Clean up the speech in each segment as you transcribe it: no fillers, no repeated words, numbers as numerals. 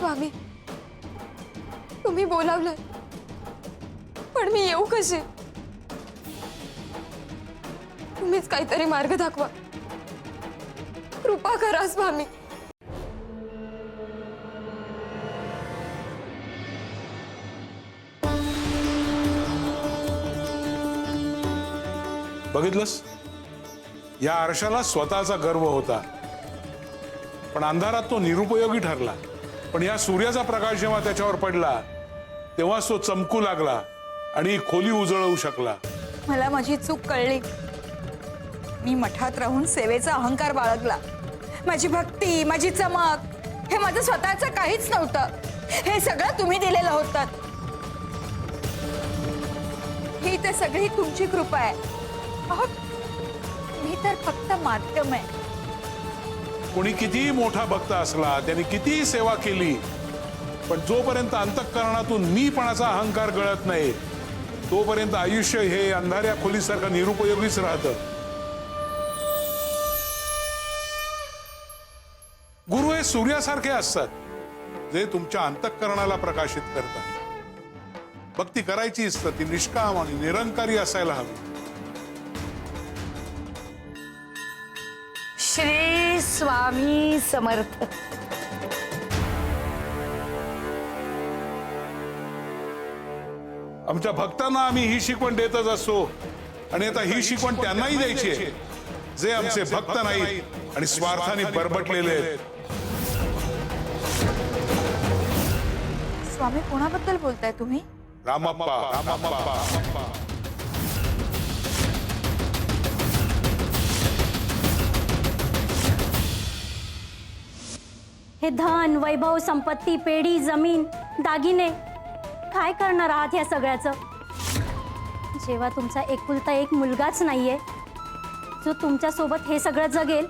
स्वामी, तुम्ही बोलावलं पण मी येऊ कशी? तुम्हीच काहीतरी मार्ग दाखवा, कृपा करा स्वामी. बघितलंस, या आरशाला स्वतःचा गर्व होता, पण अंधारात तो निरुपयोगी ठरला. पण या सूर्याचा प्रकाश जेव्हा त्याच्यावर पडला तेव्हा तो चमकू लागला आणि खोली उजळवू शकला. मला माझी चूक कळली. मी मठात राहून सेवेचा अहंकार बाळगला. माझी भक्ती, माझी चमक हे माझं स्वतःचं काहीच नव्हतं. हे सगळं तुम्ही दिलेलं होतं. ही तर सगळी तुमची कृपा आहे. अहो, मी तर फक्त माध्यम आहे. कोणी कितीही मोठा भक्त असला, त्यांनी कितीही सेवा केली, पण जोपर्यंत अंतःकरणातून मीपणाचा अहंकार गळत नाही तोपर्यंत आयुष्य हे अंधाऱ्या खोलीसारखं निरुपयोगीच राहतं. गुरु हे सूर्यासारखे असतात, जे तुमच्या अंतःकरणाला प्रकाशित करतात. भक्ती करायचीच तर ती निष्काम आणि निरंकारी असायला हवी. श्री स्वामी समर्थ. आमच्या भक्तांना आम्ही ही शिकवण देतच असतो आणि आता ही शिकवण त्यांनाही द्यायची आहे, जे आमचे भक्त नाहीत आणि स्वार्थाने बरबटलेले आहेत. स्वामी, कोणाबद्दल बोलताय तुम्ही? रामप्पा, रामप्पा. हे धन, वैभव, संपत्ती, पेढी, जमीन, दागिने काय करणार आहात या सगळ्याचं? जेव्हा तुमचा एकुलता एक मुलगाच नाहीये जो तुमच्या सोबत हे सगळं जगेल,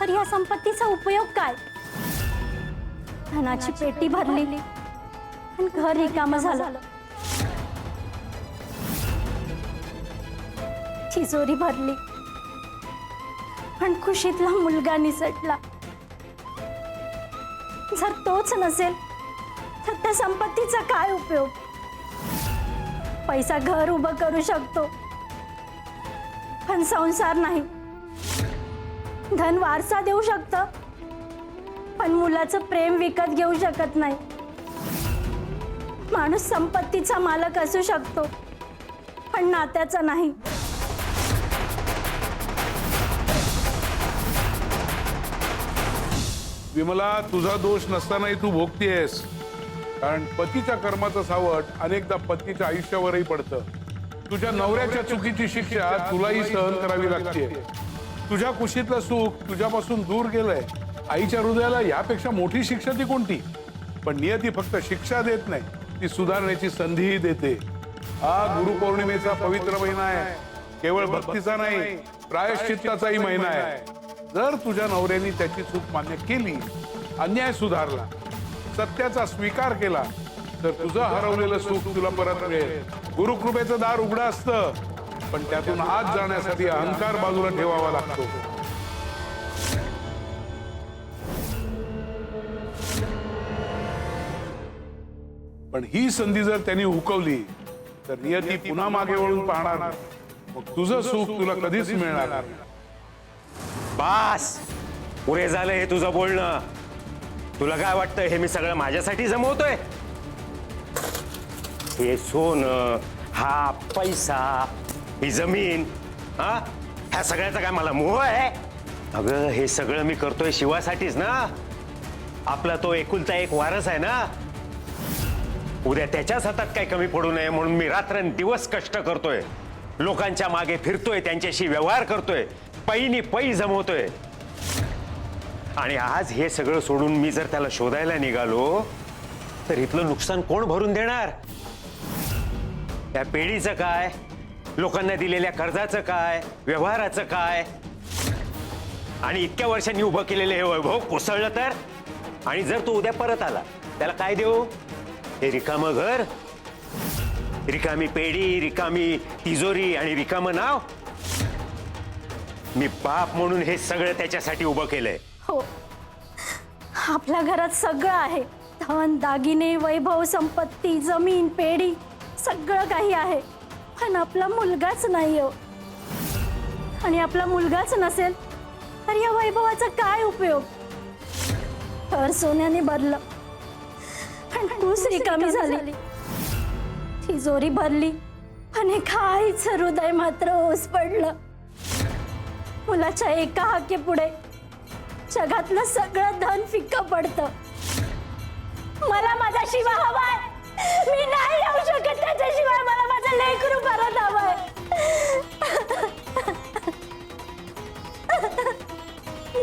तर या संपत्तीचा उपयोग काय? धनाची पेटी भरली आणि घर रिकामं झालं. तिजोरी भरली पण खुशीतला मुलगा निसटला. जर तोच नसेल तर त्या संपत्तीचा काय उपयोग? पैसा घर उभं करू शकतो पण संसार नाही. धन वारसा देऊ शकतं पण मुलाचं प्रेम विकत घेऊ शकत नाही. माणूस संपत्तीचा मालक असू शकतो पण नात्याचा नाही. विमला, तुझा दोष नसतानाही तू भोगतीयस, कारण पतीच्या कर्माचं सावट अनेकदा पतीच्या आयुष्यावरही पडतं. तुझ्या नवऱ्याच्या चुकीची शिक्षा तुलाही सहन करावी लागते. तुझ्या कुशीतलं सुख तुझ्यापासून दूर गेलंय. आईच्या हृदयाला यापेक्षा मोठी शिक्षा ती कोणती? पण नियती फक्त शिक्षा देत नाही, ती सुधारण्याची संधीही देते. हा गुरुपौर्णिमेचा पवित्र महिना आहे. केवळ भक्तीचा नाही, प्रायश्चित्ताचाही महिना आहे. जर तुझ्या नवऱ्याने त्याची चूक मान्य केली, अन्याय सुधारला, सत्याचा स्वीकार केला, तर तुझं हरवलेलं सुख तुला परत मिळेल. गुरुकृपेचं दार उघडं असतं, पण त्यातून आत जाण्यासाठी अहंकार बाजूला ठेवावा लागतो. पण ही संधी जर त्यांनी हुकवली तर नियती पुन्हा मागे वळून पाहणार नाही. मग तुझं सुख तुला कधीच मिळणार नाही. बास, पुरे झालं हे तुझं बोलणं. तुला काय वाटतं हे मी सगळं माझ्यासाठी जमवतोय? हे सोनं, हा पैसा, ही जमीन, हा ह्या सगळ्याचा काय मला मोह आहे? अगं, हे सगळं मी करतोय शिवासाठीच ना. आपला तो एकुलता एक वारस आहे ना. उद्या त्याच्याच हातात काही कमी पडू नये म्हणून मी रात्रंदिवस कष्ट करतोय, लोकांच्या मागे फिरतोय, त्यांच्याशी व्यवहार करतोय, पैनी पै जमवतोय. आणि आज हे सगळं सोडून मी जर त्याला शोधायला निघालो तर इथलं नुकसान कोण भरून देणार? त्या पेढीचं काय, लोकांना दिलेल्या कर्जाचं काय, व्यवहाराचं काय? आणि इतक्या वर्षांनी उभं केलेलं हे वैभव कोसळलं तर? आणि जर तो उद्या परत आला, त्याला काय देऊ? हे रिकामं घर, रिकामी पेढी, रिकामी तिजोरी आणि रिकामं नाव? मी बाप म्हणून हे सगळं त्याच्यासाठी उभं केलंय. हो, आपल्या घरात सगळं आहे धन दागिने वैभव संपत्ती जमीन पेढी सगळं काही आहे, पण आपला मुलगाच नाही हो. आणि आपला मुलगाच नसेल तर या वैभवाचा काय उपयोग? घर सोन्याने भरलं पण कुस रिकामी झाली, तिजोरी भरली आणि काहीच हृदय मात्र ओस पडलं. मुलाच्या एका हाकेपुढे जगातलं सगळं धन फिक्क पडतं. मला माझा शिवा हवाय, मी नाही येऊ शकत त्याच्याशिवाय. मला माझं लेकरू परत हवंय.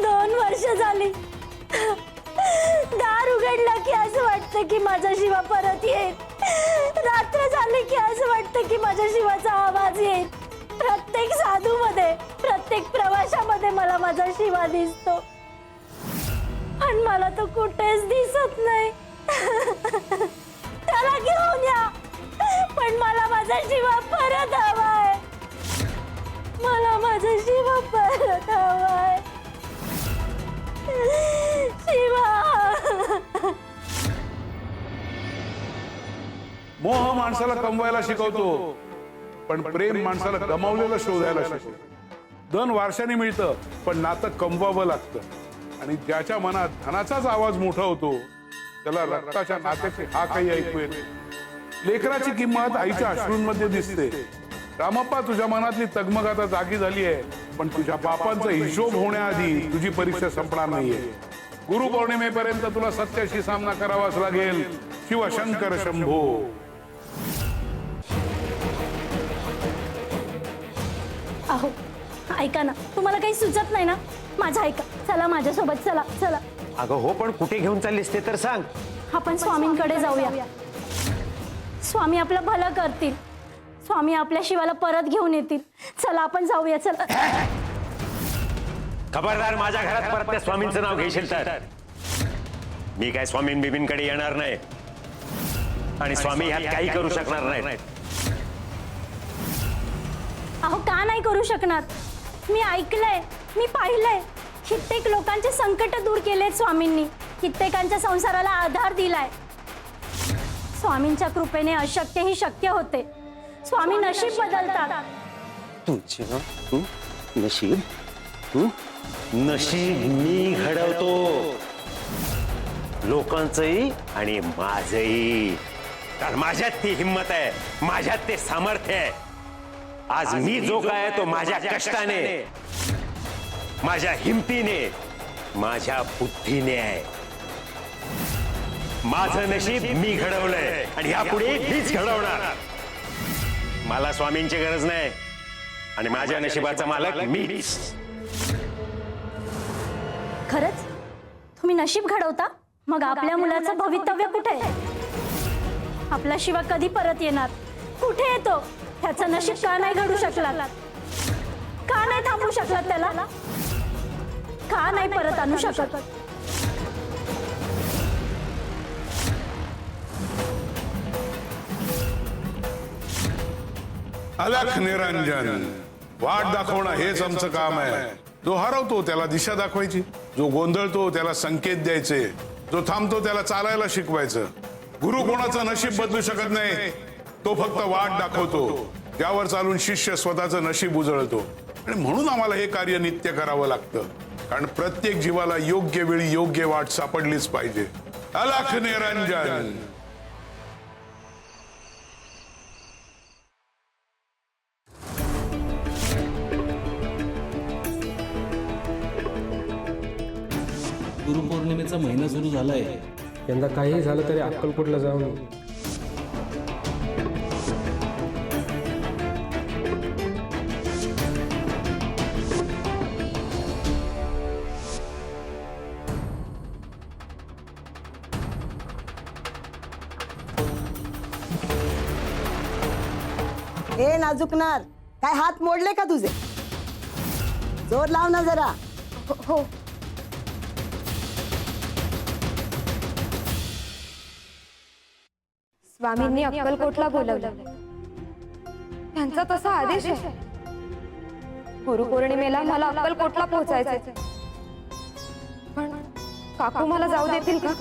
2 वर्ष झाली, दार उघडलं की असं वाटतं की माझा शिवा परत येईल. रात्र झाली की असं वाटतं की माझ्या शिवाचा आवाज येईल. प्रत्येक साधूमध्ये प्रत्येक प्रवासामध्ये मला माझा शिवा दिसतो, पण मला तो कुठेच दिसत नाही. त्याला घेऊन या, पण मला माझा शिवा परत हवाय. मला माझा शिवा परत हवाय. शिवा. मोह माणसाला कमवायला शिकवतो, पण प्रेम माणसाला गमावलेलं शोधायला शिकवतो. धन वारशाने मिळतं, पण नातं कमवावं लागतं. आणि ज्याच्या मनात धनाचाच आवाज मोठा होतो त्याला रक्ताच्या नात्याची हा काही ऐकू येते. लेकराची किंमत आईच्या अश्रूंमध्ये दिसते. रामप्पा, तुझ्या मनातली तगमग आता जागी झाली आहे, पण तुझ्या बापांचा हिशोब होण्याआधी तुझी परीक्षा संपणार नाहीये. गुरुपौर्णिमेपर्यंत तुला सत्याशी सामना करावाच लागेल. शिवशंकर शंभो. अहो ऐका ना, तुम्हाला काही सुचत नाही ना? माझं ऐका, चला माझ्यासोबत, चला चला. अगं हो, पण कुठे घेऊन चाललीस ते तर सांग. आपण स्वामींकडे जाऊया. स्वामी आपलं भलं करतील. स्वामी आपल्या शिवाला परत घेऊन येतील. चला आपण जाऊया, चला. खबरदार, माझ्या घरात परत त्या स्वामींचं नाव घेशील तर मी काय स्वामीं बिबींकडे येणार नाही. आणि स्वामी ह्यात काही करू शकणार नाही. अहो का नाही करू शकणार? मी ऐकलंय, मी पाहिलंय. कित्येक लोकांचे संकट दूर केलेत स्वामींनी. कित्येकांच्या संसाराला आधार दिलाय. स्वामींच्या कृपेने अशक्यही शक्य होते. स्वामी नशीब बदलतात. तुझं नशीब नशीब मी घडवतो, लोकांचंही आणि माझंही. कारण माझ्यात ती हिंमत आहे, माझ्यात ते सामर्थ्य आहे. आज मी जो काय तो माझ्या कष्टाने, माझ्या हिमतीने, माझ्या बुद्धीने आहे. माझं नशीब मी घडवलंय आणि यापुढे मीच घडवणार. मला स्वामींची गरज नाही आणि माझ्या नशिबाचा मालक मीच. खरंच तुम्ही नशीब घडवता? मग आपल्या मुलाचं भवितव्य कुठे? आपला शिवा कधी परत येणार? कुठे येतो? ह्याचं नशीब का नाही घडू शकला? का नाही थांबू शकला त्याला? का नाही परत आणू शकत? अलख निरंजन, वाट दाखवणं हेच आमचं काम आहे. जो हरवतो त्याला दिशा दाखवायची, जो गोंधळतो त्याला संकेत द्यायचे, जो थांबतो त्याला चालायला शिकवायचं. गुरु कोणाचं नशीब बदलू शकत नाही, तो फक्त वाट दाखवतो, त्यावर चालून शिष्य स्वतःचं नशीब उजळतो. आणि म्हणून आम्हाला हे कार्य नित्य करावं लागतं, कारण प्रत्येक जीवाला योग्य वेळी योग्य वाट सापडलीच पाहिजे. अलख निरंजन. गुरुपौर्णिमेचा महिना सुरू झालाय. यंदा काही झालं तरी अक्कलकोटला जाऊन ए नाजुकनार, काय हात मोडले का तुझे? जोर लाव ना जरा. हो. स्वामींनी अक्कलकोटला बोलवलं. त्यांचा तसा आदेश आहे. गुरुपौर्णिमेला मला अक्कलकोटला पोहोचायचंय. पण काकू मला जाऊ देतील का?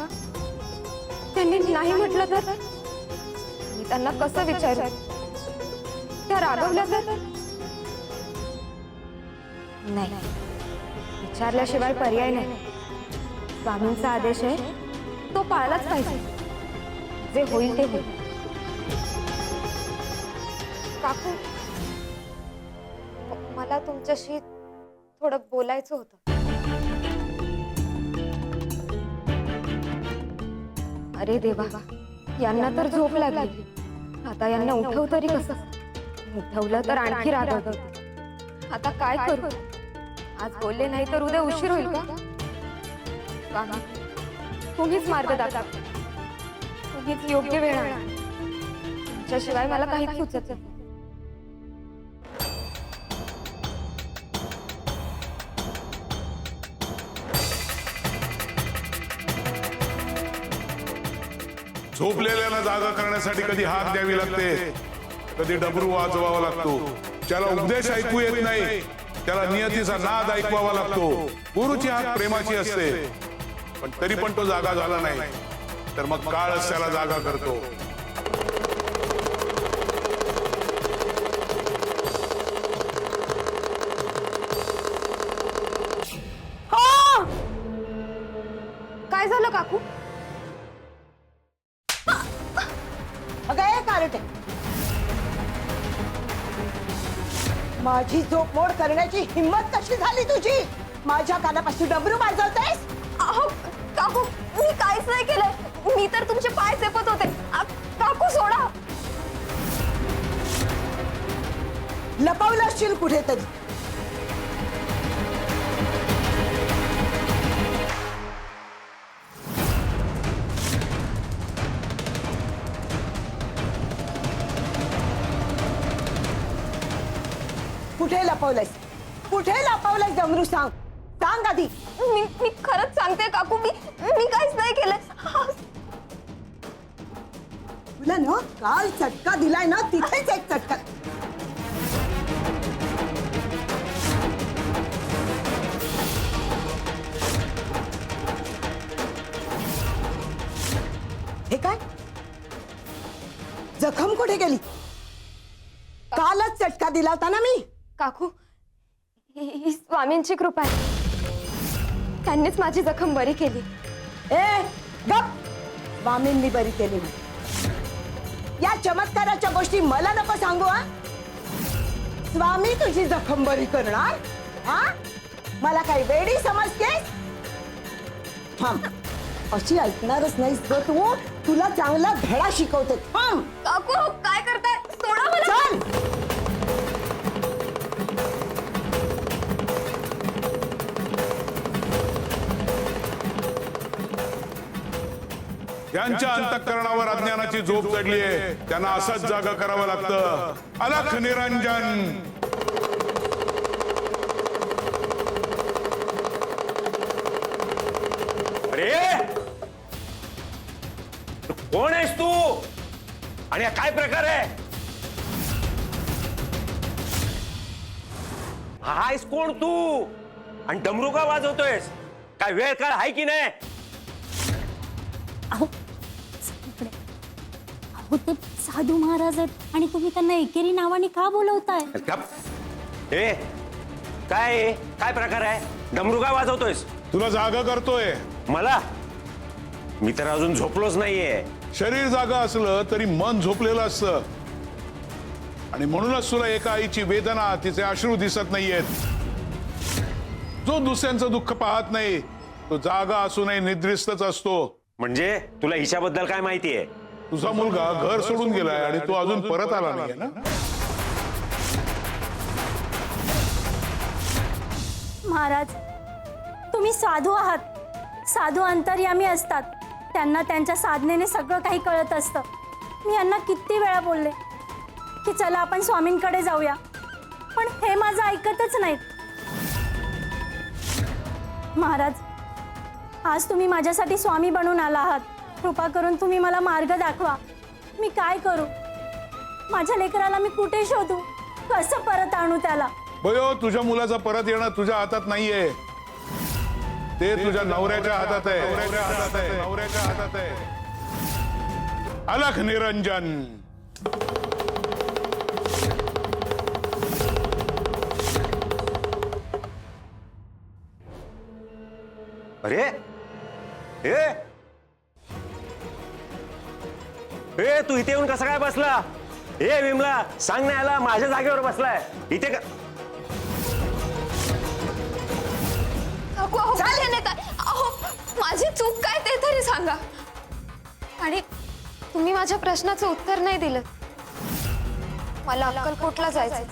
नाही म्हटलं तर मी त्यांना कसं विचारू? त्या रागवल्या तर नाही, विचारल्याशिवाय पर्याय नाही. स्वामींचा आदेश आहे, तो पाळलाच पाहिजे. जे होईल ते होईल. काकू, मला तुमच्याशी थोडं बोलायचं होतं. अरे देवा, यांना तर झोप लागली. आता यांना उठव तरी कसं? उठवलं तर आणखी रागवतील. आता काय करू? आज बोलले नाही तर उद्या उशीर होईल का? काका, तुम्हीच मार्ग दाखवा. तुम्हीच योग्य वेळ आणा. तुमच्याशिवाय मला काहीच सुचत नाही. झोपलेल्याला जागा करण्यासाठी कधी हाक द्यावी लागते, कधी डबरू वाजवावा लागतो. त्याला उपदेश ऐकू येत नाही, त्याला नियतीचा नाद ऐकवावा लागतो. गुरुची हाक प्रेमाची असते, पण तरी पण तो जागा झाला नाही तर मग काळच त्याला जागा करतो. काय झालं काकू? अगं ए कारटे, माझी झोप मोड करण्याची हिंमत कशी झाली तुझी? माझ्या कानापासून डबरू वाजवतेस? अहो काकू, मी काहीच नाही केलंय. मी तर तुमचे पाय चेपत होते. काकू सोडा. लपवलं असशील कुठेतरी. कुठे लपवलंयस? कुठे लपवलंयस डमरू? सांग, सांग आधी. मी खरंच सांगते काकू, मी काहीच नाही केलंय. तुला ना काल चटका दिलाय ना, तिथेच एक चटका. हे काय? जखम कुठे गेली? कालच चटका दिला होता ना मी. काकू, ही स्वामींची कृपा आहे. त्यांनीच माझी जखम बरी केली. ए गप! स्वामींनी बरी केली म्हणे. या चमत्काराच्या गोष्टी मला नको सांगू. हा, स्वामी तुझी जखम बरी करणार? हा, मला काही वेडी समजतेस? थांब, अशी ऐकणारच नाहीस ग तू. तुला चांगला धडा शिकवते. थांब. काकू, काय करताय? सोडा मला. चल. यांच्या अंतःकरणावर अज्ञानाची झोप चढली आहे. त्यांना असंच जागा करावं लागतं. अलख निरंजन. अरे कोण आहेस तू आणि हा काय प्रकार आहे? हा आहेस कोण तू आणि डमरू का वाजवतोयस? काय वेळ काळ आहे की नाही? अहो ते साधू महाराज आहेत आणि तुम्ही त्यांना एकेरी नावाने का बोलवताय? ए काय काय प्रकार आहे? डमरू का वाजवतोयस? तुला जागा करतोय. मला? मी तर अजून झोपलोच नाहीये. शरीर जागा असलं तरी मन झोपलेलं असतं, आणि म्हणूनच तुला एका आईची वेदना, तिचे अश्रू दिसत नाहीयेत. जो दुसऱ्यांचं दुःख पाहत नाही तो जागा असूनही निद्रिस्तच असतो. म्हणजे तुला हिच्याबद्दल काय माहिती आहे? तुझा मुलगा घर सोडून गेलाय आणि तू अजून परत आला नाहीये ना? महाराज, तुम्ही साधू आहात. साधू अंतर्यामी असतात. त्यांना त्यांच्या साधनेने सगळं काही कळत असतं. मी यांना किती वेळा बोलले की चला आपण स्वामींकडे जाऊया, पण हे माझं ऐकतच नाहीत. महाराज, आज तुम्ही माझ्यासाठी स्वामी बनून आला आहात. कृपा करून तुम्ही मला मार्ग दाखवा. मी काय करू? माझ्या लेकराला मी कुठे शोधू? कसं परत आणू त्याला? बयो, तुझ्या मुलाचा परत येणं तुझ्या हातात नाहीये, ते तुझ्या नवऱ्याच्या हातात आहे. नवऱ्याच्या हातात आहे. अलख निरंजन. अरे ए ए तू इथे येऊन कसा काय बसला? ए विमला, सांग ना याला, माझ्या जागेवर बसलाय इथे का? माझी चूक काय ते तरी सांगा. आणि तुम्ही माझ्या प्रश्नाचं उत्तर नाही दिलं. मला अक्कलकोटला जायचं.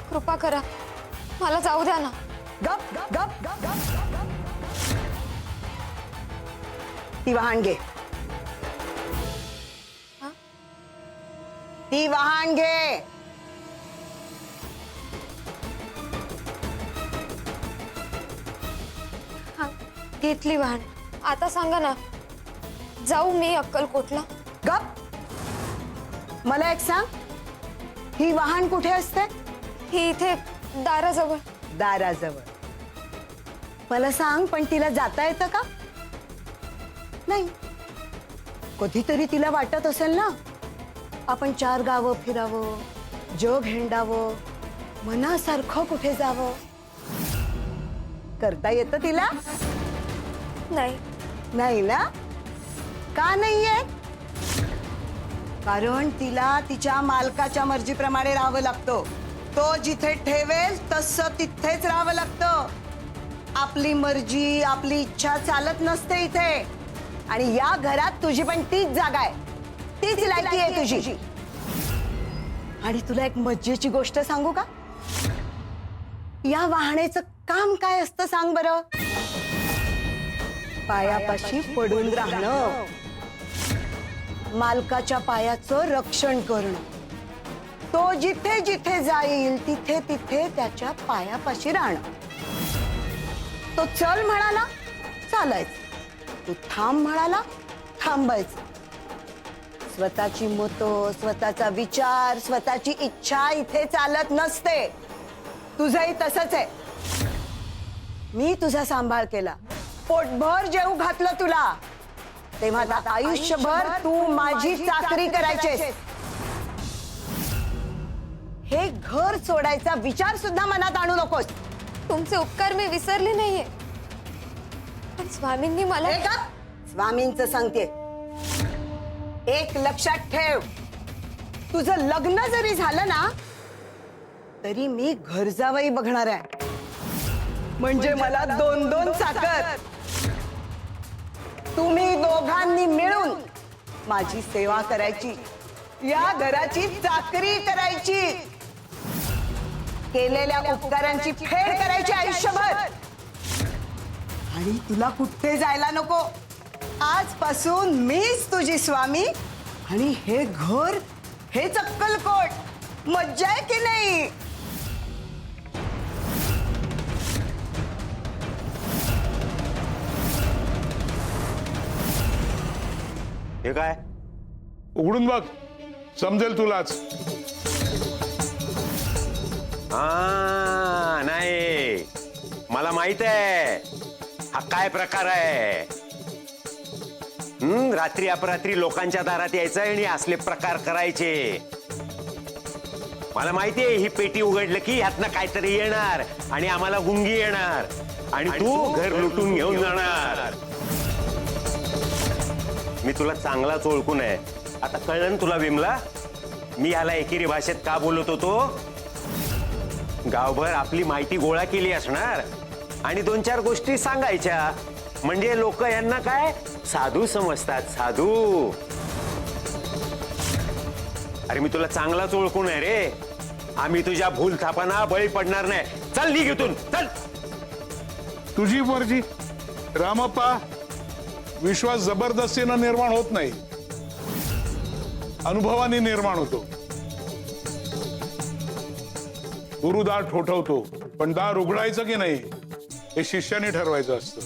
कृपा करा, मला जाऊ द्या ना. गप गप गप गप गप. ती वाहन घे. ती वाहन घे. हा, घेतली वाहन. आता सांगा ना, जाऊ मी अक्कलकोटला? गप. मला एक सांग, ही वाहन कुठे असते? ही इथे दाराजवळ. दाराजवळ. मला सांग, पण तिला जाता येतं का? नाही. कधीतरी तिला वाटत असेल ना, आपण 4 गावं फिरावं, जग हिंडावं, मनासारखं कुठे जावं. करता येतं तिला? नाही. नाही ना? का नाहीये? कारण तिला तिच्या मालकाच्या मर्जीप्रमाणे राहावं लागतं. तो जिथे ठेवेल तसं तिथेच राहावं लागतं. आपली मर्जी, आपली इच्छा चालत नसते इथे. आणि या घरात तुझी पण तीच जागा आहे, तीच लायकी आहे तुझी. आणि तुला एक मजेची गोष्ट सांगू का? या वाहनेचं काम काय असतं सांग बरं? पायापाशी पडून राहणं, मालकाच्या पायाचं रक्षण करणं. तो जिथे जिथे जाईल तिथे तिथे त्याच्या पायापाशी राहणं. तो चल म्हणाला चालायचं, तू थांब म्हणाला थांबायचं. स्वतःची मतं, स्वतःचा विचार, स्वतःची इच्छा इथे चालत नसते. तुझंही तसंच आहे. मी तुझा सांभाळ केला, पोटभर जेवू घातलं तुला, तेव्हा आता आयुष्यभर तू माझी चाकरी करायचीस. हे घर सोडायचा विचार सुद्धा मनात आणू नकोस. तुमचे उपकार मी विसरले नाहीये, पण स्वामींनी मला. हे का? स्वामींचं सांगते. एक लक्षात ठेव, तुझं लग्न जरी झालं ना तरी मी घर जावई बघणार आहे. म्हणजे मला 2-2 चाकर. तुम्ही दोघांनी मिळून माझी सेवा करायची, या घराची चाकरी करायची, केलेल्या उपकारांची फेड करायची आयुष्यभर. आणि तुला कुठे जायला नको. आजपासून मीच तुझी स्वामी. आणि हे घर, हेच अक्कलकोट. मज्जा आहे की नाही? हे काय? उघडून बघ, समजेल तुलाच. हा नाही, मला माहित आहे हा काय प्रकार आहे. रात्री अपरात्री लोकांच्या दारात यायचं आणि असले प्रकार करायचे. मला माहितीये ही पेटी उघडलं की ह्यातनं काहीतरी येणार आणि आम्हाला गुंगी येणार आणि तू घर लुटून घेऊन जाणार. मी तुला चांगलाच ओळखून आहे. आता कळलं ना तुला विमला, मी ह्याला एकेरी भाषेत का बोलत होतो? गावभर आपली माहिती गोळा केली असणार आणि 2-4 गोष्टी सांगायच्या, म्हणजे लोक यांना काय साधू समजतात. साधू. अरे मी तुला चांगलाच ओळखून आहे रे. आम्ही तुझ्या भूल थापांना बळी पडणार नाही. चल निघ इथून, चल. तुझी मर्जी रामप्पा. विश्वास जबरदस्तीनं निर्माण होत नाही, अनुभवाने निर्माण होतो. गुरु दार ठोठवतो, पण दार उघडायचं की नाही हे शिष्याने ठरवायचं असतं.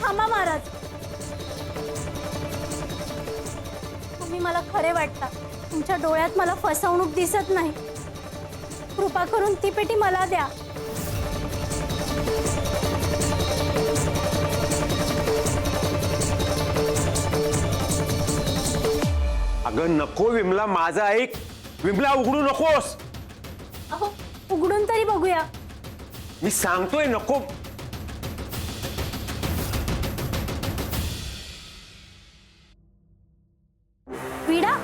थांबा महाराज, तुम्ही मला खरे वाटता. तुमच्या डोळ्यात मला फसवणूक दिसत नाही. कृपा करून ती पेटी मला द्या. अगं नको विमला, माझं ऐक. विमला उघडू नकोस. अहो उघडून तरी बघूया. मी सांगतोय नको. विडा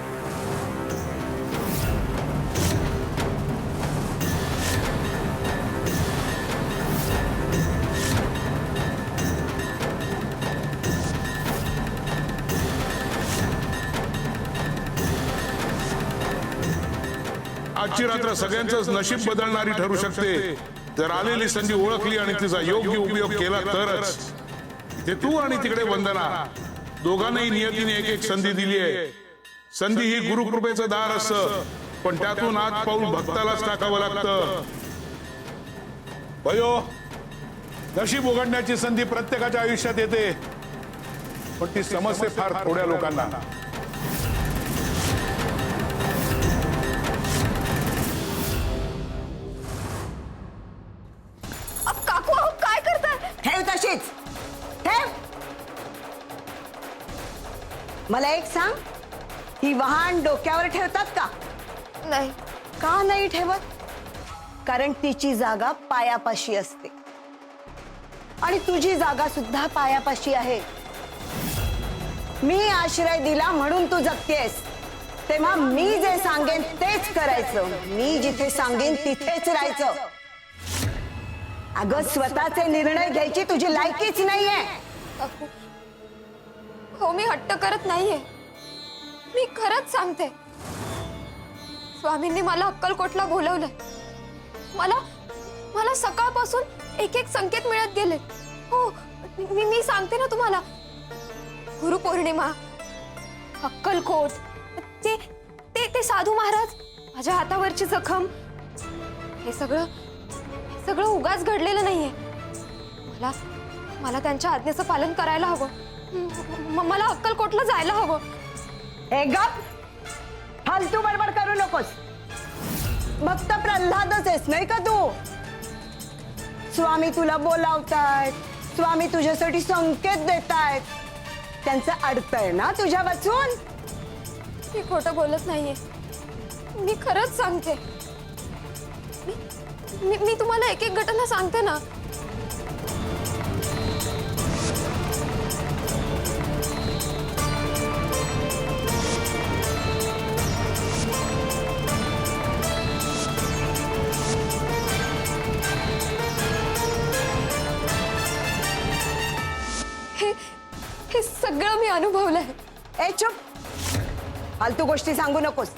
आजची रात्र सगळ्यांचंच नशीब बदलणारी ठरू शकते जर आलेली संधी ओळखली आणि तिचा योग्य उपयोग केला तरच. इथे तू आणि तिकडे वंदना दोघांनाही नियतीने एक एक संधी दिली आहे. संधी ही गुरुकृपेचं दार असतं, पण त्यातून आत पाऊल भक्तालाच टाकावं लागतं. भयो, नशीब उघडण्याची संधी प्रत्येकाच्या आयुष्यात येते, पण ती समजते फार थोड्या लोकांना. काकू अहो, काय करताय? ठेव तशीच ठेव. मला एक सांग, ही वहाण डोक्यावर ठेवतात का? नाही. का नाही ठेवत? कारण तिची जागा पायापाशी असते आणि तुझी जागा सुद्धा पायापाशी आहे. मी आश्रय दिला म्हणून तू जगतेस, तेव्हा मी जे सांगेन तेच करायचं. मी जिथे सांगेन तिथेच राहायचं. अगं स्वतःचे निर्णय घ्यायची तुझी लायकीच नाहीये. काकू हो, मी हट्ट करत नाहीये. मी खरंच सांगते, स्वामींनी मला अक्कलकोटला बोलवलंय. मला सकाळपासून एक एक संकेत मिळत गेले. हो, मी सांगते ना तुम्हाला. गुरुपौर्णिमा, अक्कलकोट, ते ते ते साधू महाराज, माझ्या हातावरची जखम, हे सगळं उगाच घडलेलं नाहीये. मला त्यांच्या आज्ञेचं पालन करायला हवं. मला अक्कलकोटला जायला हवं. हे गप, फालतू बडबड करू नकोस. भक्त प्रल्हादच आहेस नाही का तू? स्वामी तुला बोलावतायत, स्वामी तुझ्यासाठी संकेत देतायत, त्यांचं अडतंय ना तुझ्या वाचून? मी खोटं बोलत नाहीये, मी खरंच सांगते. मी तुम्हाला एक एक घटना सांगते ना. हे सगळं मी अनुभवलंय. ए चुप, फालतू गोष्टी सांगू नकोस.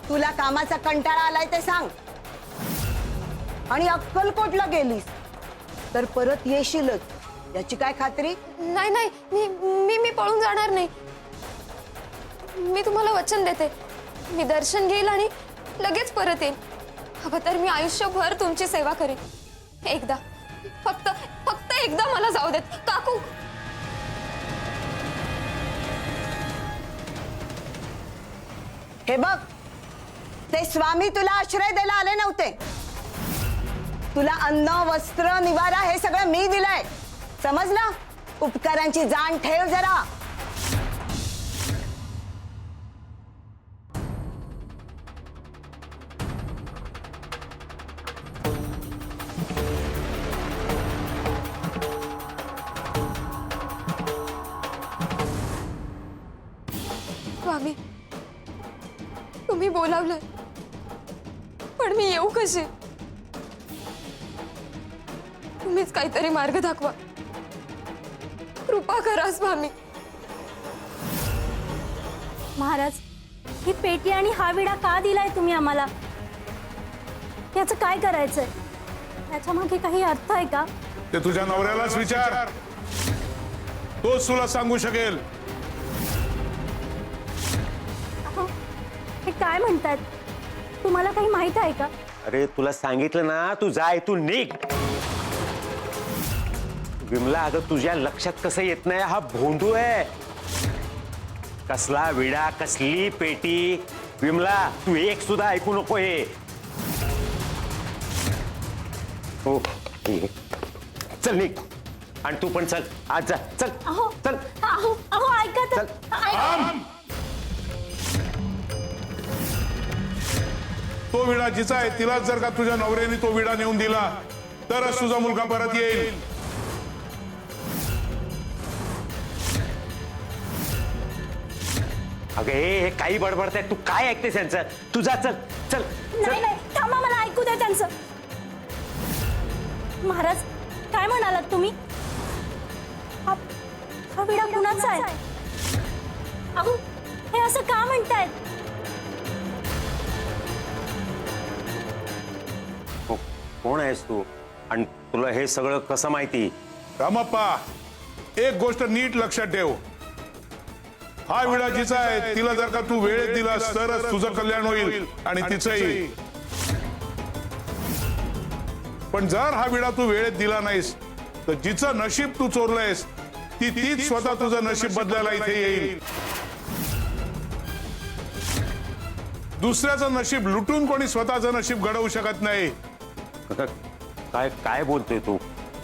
तुला कामाचा कंटाळा आलाय ते सांग. आणि अक्कलकोटला गेलीस तर परत येशीलच याची काय खात्री? नाही, मी पळून जाणार नाही. मी तुम्हाला वचन देते, मी दर्शन घेईल आणि लगेच परत येईल. हवं तर मी आयुष्यभर तुमची सेवा करेन. एकदा, फक्त एकदा मला जाऊ देत काकू. हे बघ, ते स्वामी तुला आश्रय द्यायला आले नव्हते. तुला अन्न, वस्त्र, निवारा हे सगळं मी दिलंय. समजलं? उपकारांची जाण ठेव जरा. स्वामी, तुम्ही बोलावलं, पण मी येऊ कशी? तुम्हीच काहीतरी मार्ग दाखवा. कृपा करा स्वामी. महाराज, ही पेटी आणि हा विडा का दिलाय तुम्ही आम्हाला? याचं काय करायचंय? याच्या मागे काही अर्थ आहे का? ते तुझ्या नवऱ्यालाच विचार, तोच तुला सांगू शकेल. अहो, हे काय म्हणतायत? तुम्हाला काही माहित आहे का? अरे तुला सांगितलं ना, तू जा इथून निघ. विमला, अगं तुझ्या लक्षात कसं येत नाही, हा भोंदू आहे. कसला विडा, कसली पेटी. विमला, तू एक सुद्धा ऐकू नको हे. हो, चल निघ. आणि तू पण चल, आज जा. चल अहो चल अहो ऐका तर. चल. ऐका. तो विडा जिचा आहे तिलाच जर का तुझ्या नवऱ्याने तो विडा नेऊन दिला तरच तुझा मुलगा परत येईल. अगं हे काही बडबडताय, तू काय ऐकतेस यांचं? तुझा चल चल नाही नाही थांबा, मला ऐकू द्या त्यांचं. महाराज काय म्हणालात तुम्ही? हा हा विडा कुणाचा आहे? अहो हे असं का म्हणतायत? कोण आहेस तू आणि तुला हे सगळं कसं माहिती? रामप्पा, एक गोष्ट नीट लक्षात ठेव. हा विडा जिचा आहे तिला जर का तू वेळेत दिलास तरच तुझं कल्याण होईल आणि तिचंही. पण जर हा विडा तू वेळेत दिला नाहीस तर जिचं नशीब तू चोरलंयस तीच स्वतः तुझं नशीब बदलायला इथे येईल. दुसऱ्याचं नशीब लुटून कोणी स्वतःचं नशीब घडवू शकत नाही. काय काय बोलतोय तू?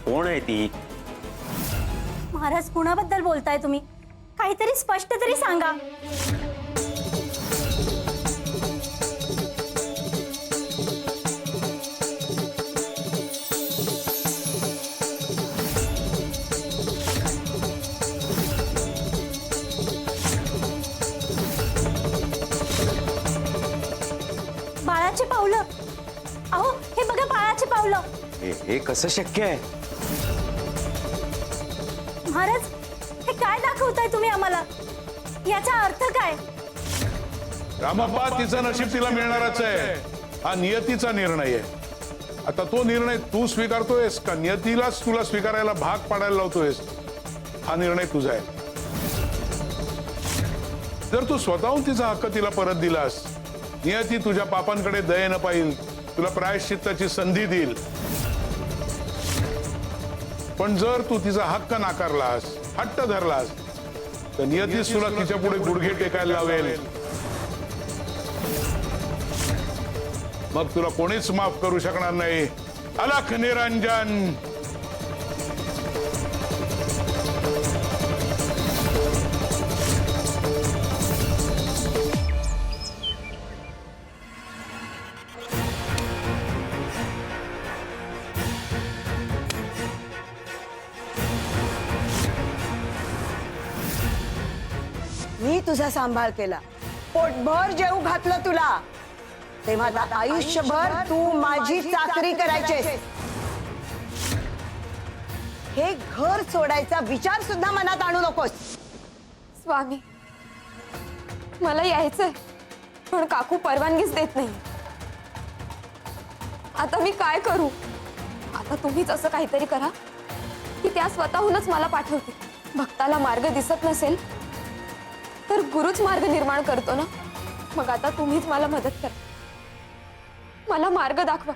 कोण आहे ती? महाराज कुणाबद्दल बोलताय तुम्ही? काहीतरी स्पष्ट तरी सांगा. बाळाची पावलं. अहो हे बघा बाळाची पावलं. हे कसं शक्य आहे? महाराज हे काय दाखवताय तुम्ही आम्हाला? याचा अर्थ काय? रामप्पा, तिचं नशीब तिला मिळणारच आहे. हा नियतीचा निर्णय आहे. आता तो निर्णय तू स्वीकारतोयस का नियतीलाच तुला स्वीकारायला भाग पाडायला लावतोयस, हा निर्णय तुझा आहे. जर तू स्वतःहून तिचा हक्क तिला परत दिलास, नियती तुझ्या पापांकडे दयेनं पाहिल, तुला प्रायश्चित्ताची संधी देईल. पण जर तू तिचा हक्क नाकारलास, हट्ट धरलास, तर नियतीच तुला तिच्या पुढे गुडघे टेकायला लावेल. मग तुला कोणीच माफ करू शकणार नाही. अलख निरंजन. मी तुझा सांभाळ केला, पोटभर जेवू घातलं तुला, तेव्हा आता आयुष्यभर तू माझी चाकरी करायचीस. हे घर सोडायचा विचार सुद्धा मनात आणू नकोस. स्वामी, मला यायचंय पण काकू परवानगीच देत नाही. आता मी काय करू? आता तुम्हीच असं काहीतरी करा की त्या स्वतःहूनच मला पाठवते. भक्ताला मार्ग दिसत नसेल तर गुरुच मार्ग निर्माण करतो ना. मग आता तुम्हीच मला मदत करा, मला मार्ग दाखवा.